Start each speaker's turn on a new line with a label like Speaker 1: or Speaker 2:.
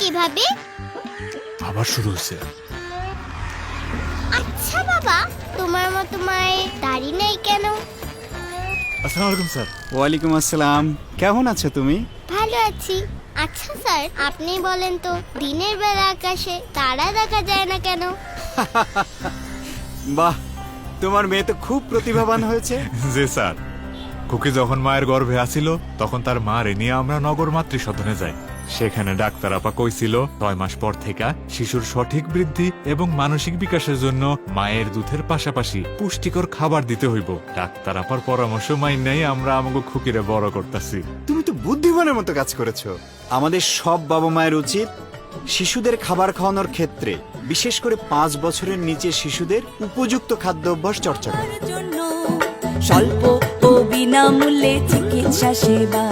Speaker 1: এভাবে?
Speaker 2: আবার শুরু হয়েছে।
Speaker 1: আচ্ছা বাবা, তোমার মতো মায়ের দাড়ি নেই কেন?
Speaker 2: আসসালামু আলাইকুম স্যার।
Speaker 3: ওয়ালাইকুম আসসালাম। কেমন আছো তুমি?
Speaker 1: ভালো আছি। আচ্ছা স্যার, আপনি বলেন তো দিনের বেলা আকাশে তারা দেখা যায় না কেন?
Speaker 3: বাহ, তোমার মেয়ে তো খুব প্রতিভাবান হয়েছে।
Speaker 2: জি স্যার, খুকি যখন মায়ের গর্ভে আছিল তখন তার মারে নিয়ে আমরা নগর মাতৃসদনে যাই। সেখানে ডাক্তার আপা কইছিল 6 মাস পর থেকে শিশুর সঠিক বৃদ্ধি এবং মানসিক বিকাশের জন্য মায়ের দুধের পাশাপাশি পুষ্টিকর খাবার দিতে হইব। ডাক্তার আপার পরামর্শ মাইনাই আমরা আমাকে খুকিরে বড় করতেছি।
Speaker 3: তুমি তো বুদ্ধিমানের মতো কাজ করেছো। আমাদের সব বাবা মায়ের উচিত শিশুদের খাবার খাওয়ানোর ক্ষেত্রে, বিশেষ করে 5 বছরের নিচে শিশুদের উপযুক্ত খাদ্য অভ্যাস চর্চা করা।
Speaker 4: জন্য স্বল্প ও বিনামূল্যে চিকিৎসা সেবা।